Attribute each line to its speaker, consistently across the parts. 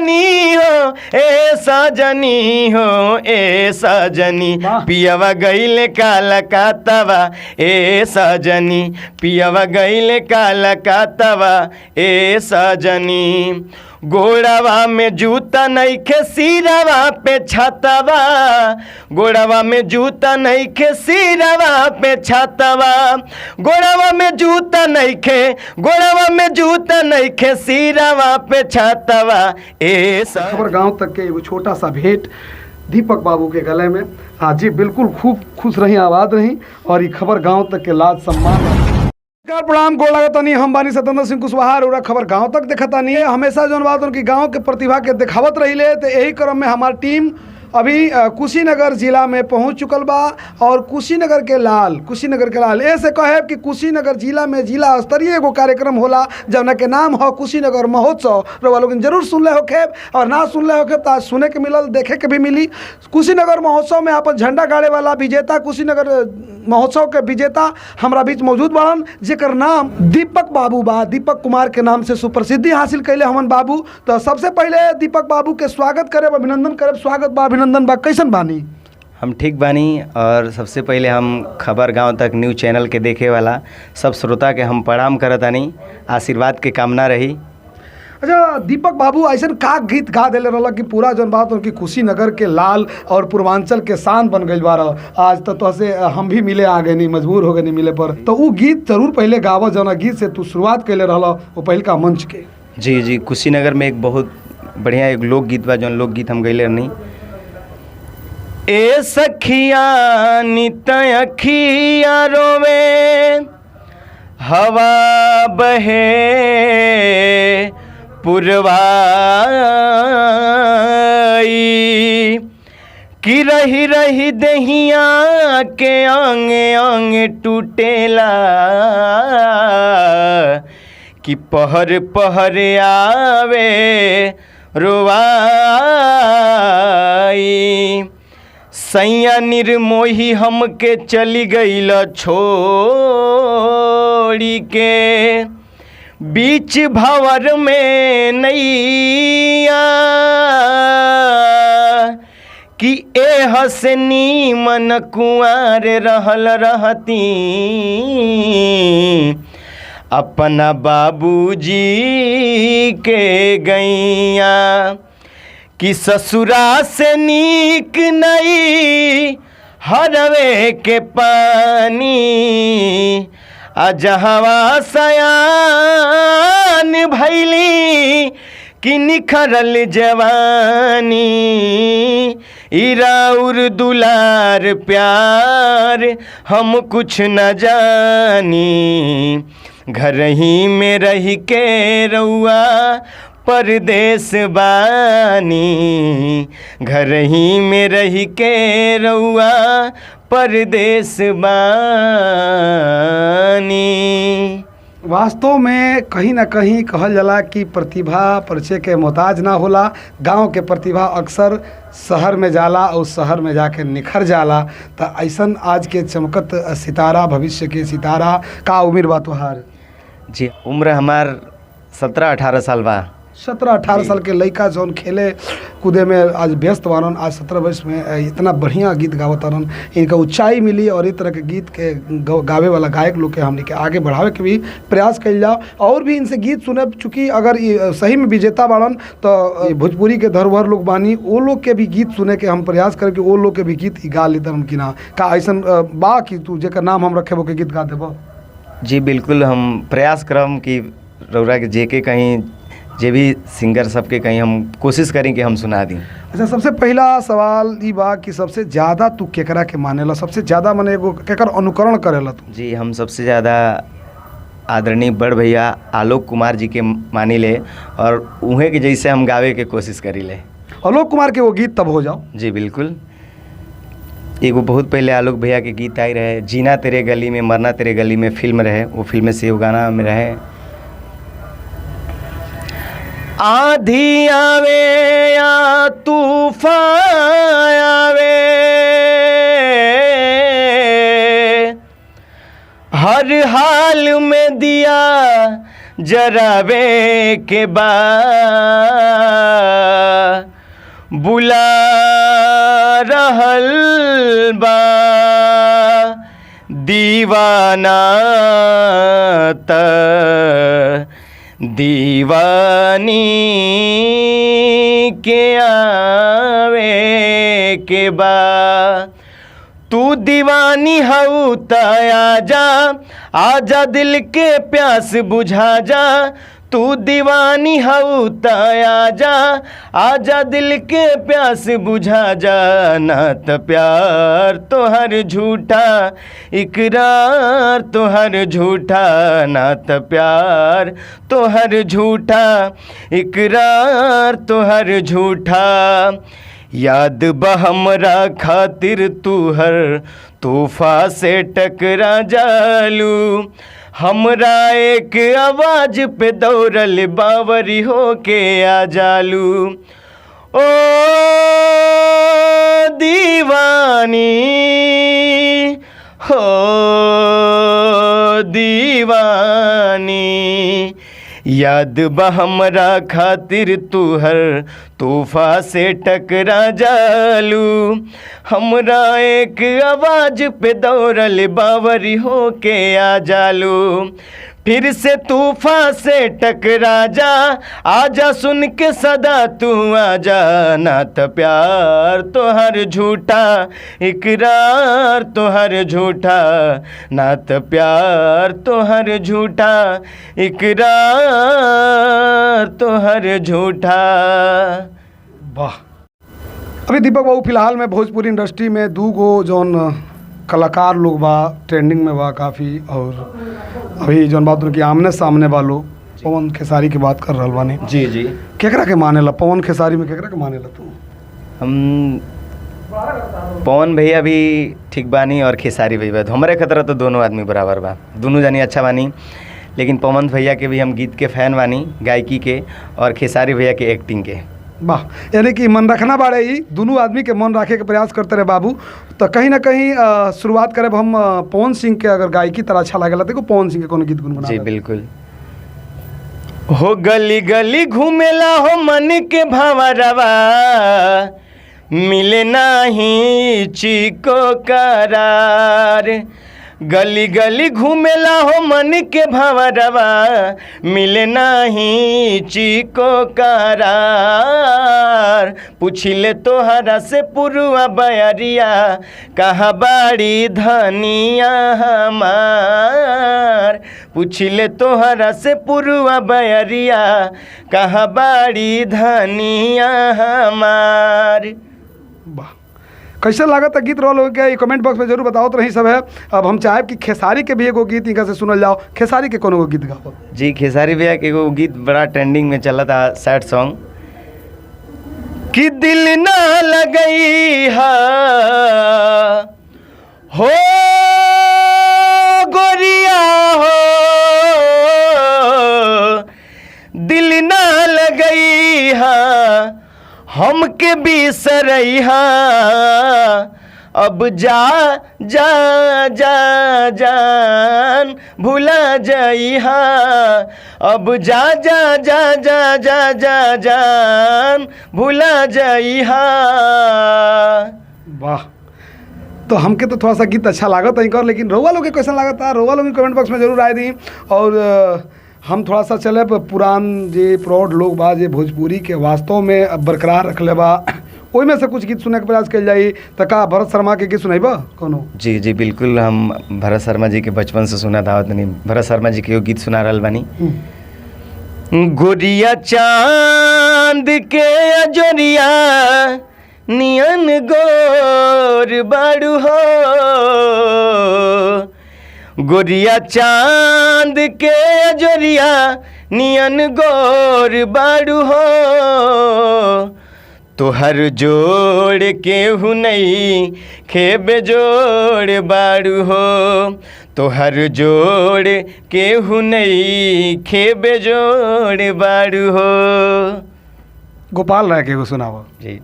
Speaker 1: सजनी हो ए सजनी हो ए सजनी पियवा गइले कलकत्तावा ए सजनी पियवा गइले कलकत्तावा ए सजनी गोड़वा में जूता नइखे सिरवा पे छतवा गोड़वा में जूता नइखे सिरवा पे छतवा गोड़वा में जूता नइखे सिरवा पे छतवा ए
Speaker 2: खबर गांव तक के एगो छोटा सा भेंट दीपक बाबू के गले में। हाँ जी, बिल्कुल खूब खुश रही, आबाद रही और ये खबर गांव तक के लाज सम्मान। प्रणाम गोड़ लगतानी, हम बानी सत्येंद्र सिंह कुशवाहा और खबर गांव तक देखतानी। हमेशा जौन बात उनकी गांव के प्रतिभा के दिखावत रही ले, तो यही क्रम में हमारी टीम अभी कुशीनगर जिला में पहुंच चुकल बा और कुशीनगर के लाल ऐसे कहे कि कुशीनगर जिला में जिला स्तरीय एगो कार्यक्रम होला जौना के नाम हो कुशीनगर महोत्सव। रउआ लोग जरूर सुनले होखेब और ना सुनले होखेब तो आज सुने के मिलल, देखे के भी मिली। कुशीनगर महोत्सव में अपन झंडा गाड़े वाला विजेता, कुशीनगर महोत्सव के विजेता हमारा बीच मौजूद बाड़न, जेकर नाम दीपक बाबू बा। दीपक कुमार के नाम से सुप्रसिद्धि हासिल कैले हमन बाबू। तो सबसे पहले दीपक बाबू के स्वागत करे, अभिनंदन करे। स्वागत बा, अभिनंदन बा। कैसन बानी?
Speaker 1: हम ठीक बानी और सबसे पहले हम खबर गांव तक न्यूज़ चैनल के देखे वाला सब श्रोता के हम प्रणाम करतानी, आशीर्वाद के कामना रही।
Speaker 2: अच्छा दीपक बाबू, ऐसा का गीत गा दिले रहा कि पूरा जौन बात उनकी कुशीनगर के लाल और पूर्वांचल के शान बन गई बार। आज तो से हम भी मिले आ गए नहीं, मजबूर हो गए नहीं मिले पर। तो वो गीत जरूर पहले गावो जौन गीत से तू शुरुआत कैले रहा वो पहल का मंच के।
Speaker 1: जी, कुशीनगर में एक बहुत बढ़िया एक लोकगीत बा, जौन लोकगीत हम गैले नहीं। ए सखिया नित अखिया रोवे हवा बहे पुरवाई कि रही रही दहिया के अंगे अंगे टूटेला कि पहर पहर आवे रोवाई सैया निर्मोही हमके चली गईल छोड़ी के बीच भंवर में नैया कि ए हसनी मन कुंवर रहल रहती अपना बाबूजी के गैया कि ससुरा से नीक नहीं हरवे के पानी अजहवा सयान भैली कि निखरल जवानी इराउर दुलार प्यार हम कुछ न जानी घर ही में रह के रउआ परदेश बानी घर ही में रह के रउआ परदेश बानी।
Speaker 2: वास्तव में कहीं ना कहीं कहल जाला कि प्रतिभा परिचय के मोहताज ना होला। गांव के प्रतिभा अक्सर शहर में जाला और शहर में जाके निखर जाला। तो ऐसन आज के चमकत सितारा, भविष्य के सितारा का उम्र बा तुहार?
Speaker 1: जी, उम्र हमार 17-18 साल बा।
Speaker 2: 17-18 साल के लड़का जौन खेले कूदे में आज व्यस्त बारन, आज 17 वर्ष में इतना बढ़िया गीत गावतारन। इनका ऊंचाई मिली और इस तरह के गीत के गावे वाला गायक लोग के हमने के आगे बढ़ावे के भी प्रयास कल जाओ और भी इनसे गीत सुने। चूँकि अगर सही में विजेता बारन तो भोजपुरी के धरोहर लोग बानी, वो लोग के भी गीत सुने के हम प्रयास करें कि वो लोग के भी गीत गा लेतरन कि ना। का ऐसा बा कि तू जेकर नाम हम रखे वो के गीत गा देबो?
Speaker 1: जी बिल्कुल, हम प्रयास करम कि रउरा के जे के कहीं जे भी सिंगर सबके कहीं हम कोशिश करें कि हम सुना दी।
Speaker 2: अच्छा, सबसे पहला सवाल ई बा कि सबसे ज़्यादा तू केकरा के मानेला? सबसे ज़्यादा माने एगो केकर अनुकरण करेला तू?
Speaker 1: जी, हम सबसे ज़्यादा आदरणीय बड़ भैया आलोक कुमार जी के मानी ले और उन्हें के जैसे हम गावे के कोशिश करी ले।
Speaker 2: आलोक कुमार के वो गीत तब हो जाओ।
Speaker 1: जी बिल्कुल, एगो बहुत पहले आलोक भैया के गीत आई रहे, जीना तेरे गली में मरना तेरे गली में फिल्म रहे, वो फिल्म से वो गाना में रहे। आधी आवे या तूफान आवे हर हाल में दिया जरावे के बाद बुला रहल बा दीवाना त दीवानी के आवे के बा। तू दीवानी हऊ त आजा, आजा दिल के प्यास बुझा जा। तू दीवानी हऊ त आजा, आजा दिल के प्यास बुझा जा। ना त प्यार तोहर झूठा, इकरार तोहर झूठा। ना त प्यार तोहर झूठा, इकरार तोहर झूठा। याद बा हमरा खातिर तू हर तूफा से टकरा जालू। हमरा एक आवाज पे दौड़ल बावरी हो के आ जालू। ओ दीवानी हो दीवानी, याद बा हमरा खातिर तू हर तूफा से टकरा जालू। हमरा एक आवाज पे दौड़ल बावरी हो के आ जालू। फिर से तूफा से टकरा जा, आजा सुन के सदा तू आजा। ना त प्यार तोहर झूठा, इकरार तोहर झूठा। ना त प्यार तोहर झूठा, इकरार तोहर झूठा।
Speaker 2: वाह। अभी दीपक बाबू फिलहाल में भोजपुरी इंडस्ट्री में दू गो जौन कलाकार लोग बा ट्रेंडिंग में बा काफ़ी, और अभी जौन बात उनकी आमने सामने बा लोग, पवन खेसारी की बात कर रहल बानी।
Speaker 1: जी जी।
Speaker 2: केकरा के माने ला पवन खेसारी में, केकरा के माने ला तू?
Speaker 1: हम पवन भैया भी ठीक बानी और खेसारी भैया तो हमारे खतरा तो दोनों आदमी बराबर बा, दोनों जानी अच्छा बानी। लेकिन पवन भैया के भी हम गीत के फ़ैन बानी, गायकी के, और खेसारी भैया के एक्टिंग के।
Speaker 2: वाह, यानी कि मन रखना बाड़े ही दोनों आदमी के मन रखे के प्रयास करते रहे बाबू। तो कहीं ना कहीं शुरुआत करे हम पवन सिंह के, अगर गायकी तरह अच्छा लगेला तो पवन सिंह के कोनो गीत गुनगुना।
Speaker 1: जी बिल्कुल। हो गली गली घूमेला हो मन के भंवरवा, मिले नाही चिको करार। गली गली घूमेला हो मन के भंवरवा, मिले नाही चिको करार। पुछिले तोहरा से पुरुआ बयरिया, कहाँ बाड़ी धनिया हमार। पुछिले तोहरा से पुरुआ बयरिया, कहाँ बाड़ी धनिया हमार।
Speaker 2: वाह, कैसे लागत गीत रोल हो गया, ये कमेंट बॉक्स में जरूर बताओ तो रही सब है। अब हम चाहे कि खेसारी के भी एगो गीत इनका से सुनल जाओ। खेसारी के कोनो गीत गाओ।
Speaker 1: जी, खेसारी भैया के एगो गीत बड़ा ट्रेंडिंग में चला था, सैड सॉन्ग, कि दिल ना लगई हा हो गोरिया हो, दिल ना लगई हा हमके बिसरैहा। अब जा जा जा जान भुला जाइहा। अब जा जा जा जा जा जा जान भुला जाइहा।
Speaker 2: वाह, तो हमके तो थोड़ा सा गीत अच्छा लागत है इनका, लेकिन रउआ लोग के कैसा लागत है रउआ लोग कमेंट बॉक्स में जरूर आए दी। और हम थोड़ा सा चले पुरान जे प्रौढ़ लोग बा जे भोजपुरी के वास्तव में बरकरार रख ले बा, ओई में से कुछ गीत सुने के प्रयास कल जाई। तो का भरत शर्मा के गीत सुनाइबा कोनो?
Speaker 1: जी जी बिल्कुल, हम भरत शर्मा जी के बचपन से सुना था, नहीं भरत शर्मा जी के गीत सुना रहल बानी। गोरिया चांद के अजोरिया नियन गोर बाड़ू हो, गोरिया चांद के अजोरिया नियन गोर बाड़ू हो। तोहर जोड़ केहू नहीं खेबे जोड़ बाड़ू हो, तोहर जोड़ केहू नहीं खेबे जोड़ बाड़ू हो।
Speaker 2: गोपाल राय के एगो सुनाओ।
Speaker 1: जी,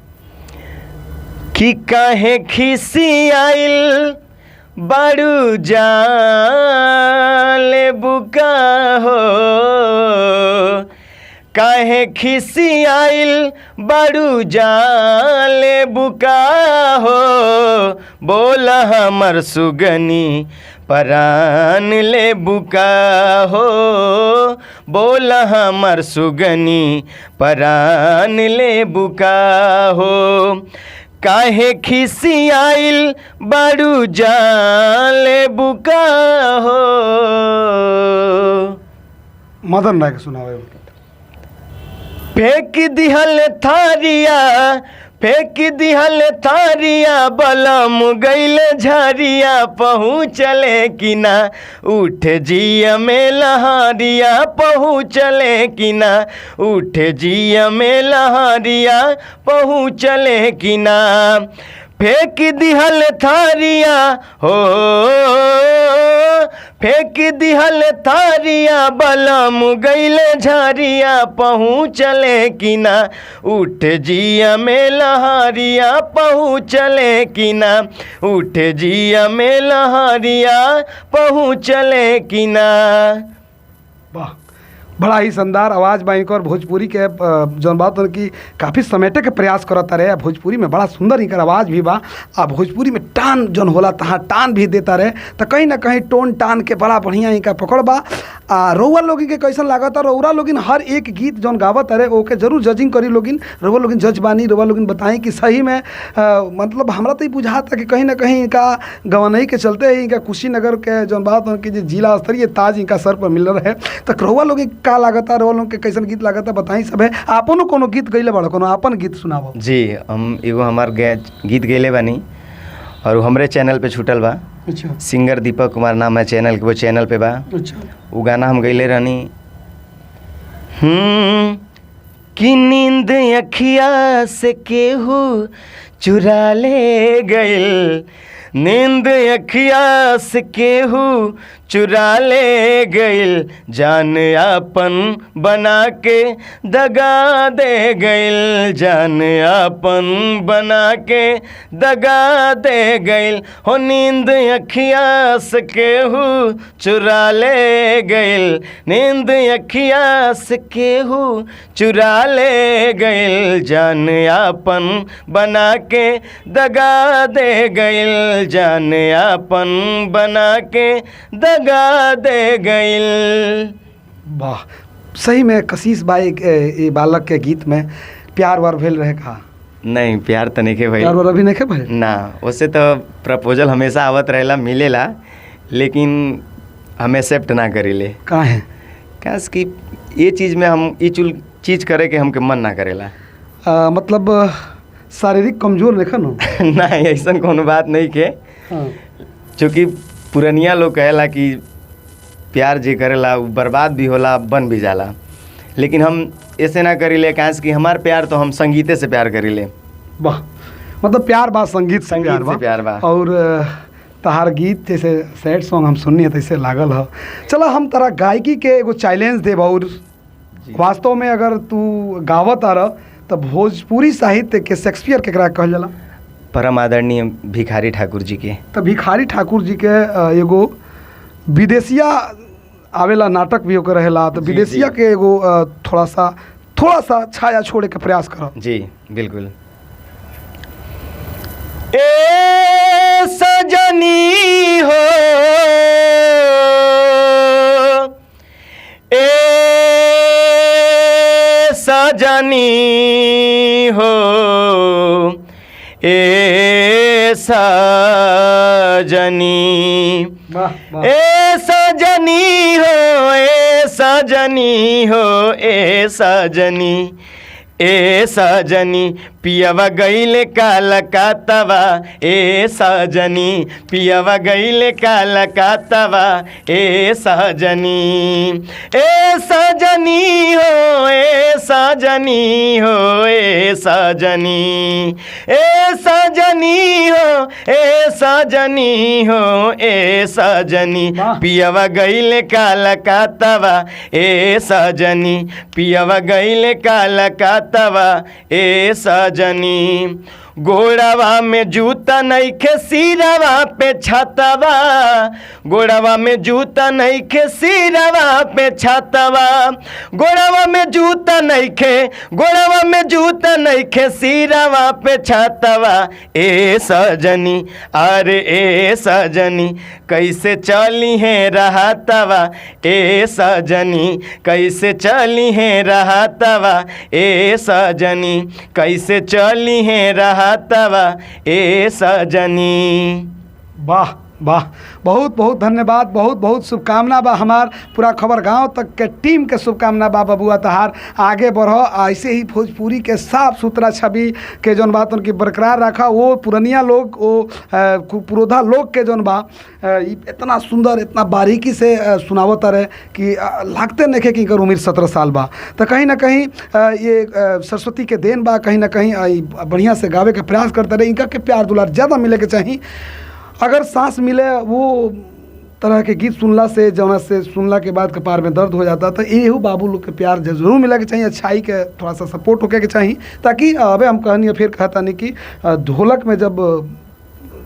Speaker 1: कि काहे खिसी आइल बाड़ू जाले बुका हो, काहे खिसी आइल बड़ू जाले बुका हो, बोला हमर सुगनी परान ले बुका हो, बोला हमर सुगनी परान ले बुका हो। काहे खिसी आइल बड़ू जाले बुका हो।
Speaker 2: मदन राय के सुनावे।
Speaker 1: फेंक दिहल थारिया, फेंक दिहल थारिया, बलम गैले झारिया, पहुँचले कि ना, उठ जिया में लहारिया, पहुँचले कि ना, उठ जिया में लहारिया, पहुँचले कि ना। फेंक दिहल थारिया हो, फेंक दिहल थारिया, बलम गैले झारिया, पहुँचले कि ना, उठ जिया में लहारिया, पहुँचले कि ना, उठ जिया में लहारिया, पहुँचले कि ना।
Speaker 2: वाह, बड़ा ही शानदार आवाज़ बा इनकर। भोजपुरी के जौन बात की काफ़ी समेटे के प्रयास करता रहे। भोजपुरी में बड़ा सुंदर इनकर आवाज़ भी बा। आ भोजपुरी में टान जौन होला तहाँ टान भी देता रहे, तो कहीं ना कहीं टोन टान के बड़ा बढ़िया इनका पकड़ बा। आ रउआ लोगिन के कैसन लागत है? रउरा लोगिन हर एक गीत जौन गावत रहे ओके जरूर जजिंग करी लोगिन। रउआ लोगिन जज बानी, रउआ लोगिन बताई कि सही में मतलब हमरा तो ये बुझाता कि कहीं ना कहीं इनका गवनई के चलते ही इनका कुशीनगर के जौन बात की जो जिला स्तरीय ताज इनका सर पर मिल रहे। तो रउआ लोग का लागता, रउआ लोग के कैसन गीत लागता बताई सब है। आपनो कोनो गीत गईले बड़ा, कोनो आपन गीत सुनावो।
Speaker 1: जी, हम एगो हमार गीत गईले बानी और वो हमरे चैनल पे छूटल बा।
Speaker 2: अच्छा,
Speaker 1: सिंगर दीपक कुमार नाम है चैनल के, वो चैनल पे बा।
Speaker 2: अच्छा,
Speaker 1: वो गाना हम गईले रहनी। कि नींद अखिया से केहू चुरा ले गइल, नींद अखिया से केहू चुरा ले गइल, जान आपन बना के दगा दे गइल, जान आपन बना के दगा दे गइल। हो नींद अखिया से केहू चुरा ले गइल, नींद अखिया से केहू चुरा ले गइल, जान आपन बना के दगा दे गइल, जान आपन बना के दगा दे गइल।
Speaker 2: वाह, सही में कशिश बाई ये बालक के गीत में प्यार वार भेल रहे का?
Speaker 1: नहीं, प्यार तो नहीं के भाई,
Speaker 2: प्यार वार अभी नहीं के भाई
Speaker 1: ना। उससे तो प्रपोजल हमेशा आवत रहेला, मिलेला, लेकिन हम एक्सेप्ट ना करीले।
Speaker 2: का है
Speaker 1: काश कि ये चीज़ में हम ये चीज़ करे के हमके मन ना करेला।
Speaker 2: मतलब शारीरिक कमजोर देखा नो
Speaker 1: नहीं, ऐसा कोनो बात नहीं के।
Speaker 2: हाँ।
Speaker 1: चूँकि पुरनिया लोग कहेला कि प्यार जे करेला वो बर्बाद भी होला, बन भी जाला, लेकिन हम ऐसे ना करीले। काश कि हमार प्यार तो हम संगीते से प्यार करीले।
Speaker 2: वाह, मतलब प्यार बा संगीत से
Speaker 1: प्यार बा।
Speaker 2: और तहार गीत जैसे सैड सॉन्ग हम सुननी है तैसे लागल है। चलो हम तारा गायकी के एगो चैलेंज देब, और वास्तव में अगर तू गावत आ रह तो भोजपुरी साहित्य के शेक्सपियर केकरा कहल जाला?
Speaker 1: परम आदरणीय भिखारी ठाकुर जी के।
Speaker 2: तो भिखारी ठाकुर जी के एगो विदेशिया आवेला नाटक भी ओकर रहेला, तो विदेशिया के एगो थोड़ा सा छाया छोड़े के प्रयास करो।
Speaker 1: जी बिल्कुल। ए सजनी हो, ए सजनी हो, ए सजनी, ए सजनी हो, ए सजनी हो, ए सजनी, ए सजनी, पियवा गईले कलकत्तावा, ए सजनी, पियवा गईले कलकत्तावा, ए सजनी, ए सजनी हो, ए सजनी हो, ए सजनी, ए सजनी हो, ए सजनी हो, ए सजनी, पियवा गईले कलकत्तावा, ए सजनी, पियवा गईले कलकत्तावा, छातवा ए सजनी, गोड़वा में जूता नइखे सिरवा पे छातवा, गोड़वा में जूता नइखे सिरवा पे छातवा, गोड़वा में जूता नइखे, गोड़वा में जूता नइखे सिरवा पे छातवा ए सजनी, अरे ए सजनी कैसे चली है रहतवा ए सजनी, कैसे चली है रहतवा ए सजनी, कैसे चली है रहतवा ए सजनी।
Speaker 2: वाह वाह, बहुत बहुत धन्यवाद, बहुत बहुत शुभकामना बा हमार पूरा खबर गांव तक के टीम के शुभकामना बा। बबुआ तहार आगे बढ़ो, ऐसे ही भोजपुरी के साफ सुथरा छवि के जौन बात उनकी बरकरार रखा। वो पुरनिया लोग, वो पुरोधा लोग के जौन बा इतना सुंदर, इतना बारीकी से सुनावत रहे कि लागते नहीं कि इनकर उम्र 17 साल बा। तो कहीं ना कहीं ये सरस्वती के देन बा, कहीं ना कहीं बढ़िया से गावे के प्रयास करते रहे। इनका के प्यार दुलार ज़्यादा मिले के चाहिए। अगर सांस मिले वो तरह के गीत सुनला से, जौना से सुनला के बाद कपार में दर्द हो जाता, तो एहू बाबू लोग के प्यार जरूर मिले के चाहिए, अच्छाई के थोड़ा सा सपोर्ट होके के चाहिए। ताकि अबे हम कहनी फिर कहता नहीं कि ढोलक में जब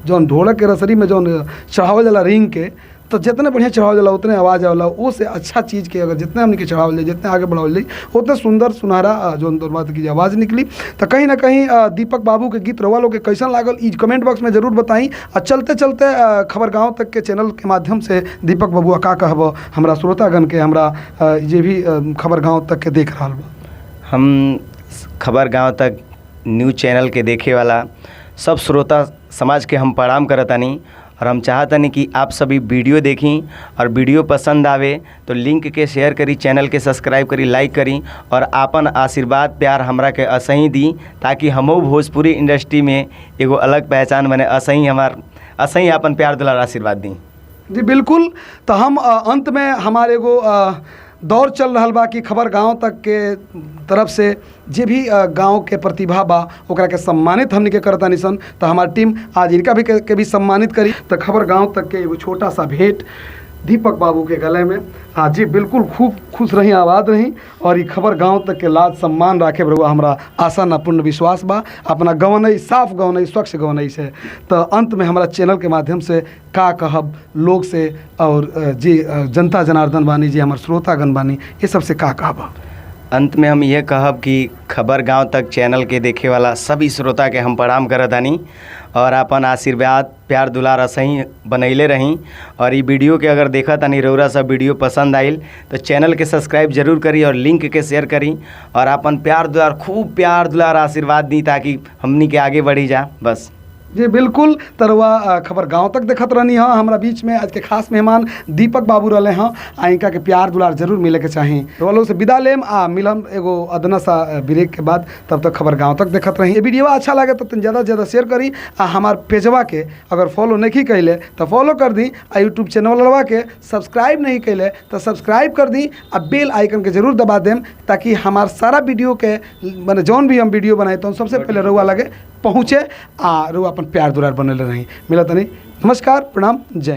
Speaker 2: जौन ढोलक के रसरी में जौन चढ़ावल जाला रिंग के, तो जितने बढ़िया चढ़ावल जाला उतने आवाज़ आवला। वो से अच्छा चीज़ के अगर जितने हमने के चढ़ावल जाए, जितने आगे बढ़ावल जाए, उतने सुंदर सुनहरा जौन बात की आवाज़ निकली। तो कहीं ना कहीं दीपक बाबू के गीत रवा लोग के कैसन लागल ई कमेंट बॉक्स में ज़रूर बताई। और चलते चलते खबर गाँव तक के चैनल के माध्यम से दीपक बाबुआ का कहब हमरा श्रोतागण के, हमरा जे भी खबर गाँव तक के देख रहा बा।
Speaker 1: हम खबर गाँव तक न्यूज़ चैनल के देखे वाला सब श्रोता समाज के हम प्रणाम करतानी। और हम चाहतनी कि आप सभी वीडियो देखी और वीडियो पसंद आवे तो लिंक के शेयर करी, चैनल के सब्सक्राइब करी, लाइक करी और आपन आशीर्वाद प्यार हमरा के असही दी, ताकि हमो भोजपुरी इंडस्ट्री में एगो अलग पहचान बने। असही आपन प्यार दुलार आशीर्वाद दी।
Speaker 2: जी बिल्कुल। तो हम अंत में हमारे एगो दौर चल रहा बा कि खबर गांव तक के तरफ से जे भी गांव के प्रतिभा बा ओकरा के सम्मानित हमने के करता निसन। तो हमारी टीम आज इनका भी के भी सम्मानित करी। तो खबर गांव तक के एगो छोटा सा भेंट दीपक बाबू के गले में। हाँ जी बिल्कुल, खूब खुश रही, आबाद रही और ये खबर गांव तक के लाज सम्मान राखे बरुआ हमरा आशा न पूर्ण विश्वास बा। अपना गवनई, साफ गवनई, स्वच्छ गवनई से। तो अंत में हमारा चैनल के माध्यम से का कहब लोग से और जी जनता जनार्दन बानी, जी हमारे श्रोतागण बानी, ये सबसे का कहब।
Speaker 1: अंत में हम यह कहब कि खबर गांव तक चैनल के देखे वाला सभी श्रोता के हम प्रणाम करतानी और अपन आशीर्वाद प्यार दुलार असही बनैले रही। और ये वीडियो के अगर देखा तानी रउरा सब वीडियो पसंद आइल तो चैनल के सब्सक्राइब जरूर करी और लिंक के शेयर करी और अपन प्यार दुलार, खूब प्यार दुलार आशीर्वाद दी, ताकि हमनी के आगे बढ़ी जा। बस
Speaker 2: जी बिल्कुल। तरवा खबर गांव तक देखत रहनी हाँ। हमारा बीच में आज के खास मेहमान दीपक बाबू रहे हाँ। इनका के प्यार दुलार जरूर मिले के चाही। तो लोग से विदा लेम मिलम एगो अदना सा ब्रेक के बाद। तब तक खबर गांव तक देखत रही। ये वीडियो अच्छा लगे तो ज़्यादा से ज़्यादा शेयर करी। हमार पेजवा के अगर फॉलो नहीं कैले तो फॉलो कर दी। यूट्यूब चैनल के सब्सक्राइब नहीं कैले तो सब्सक्राइब कर दी। बेल आइकन के जरूर दबा देम, ताकि हमार सारा वीडियो के मैंने जौन भी हम वीडियो बनाए तो सबसे पहले रुआ लगे पहुँचे रुआ अपन प्यार दुलार बनल रही। मिला तनी। नमस्कार, प्रणाम, जय।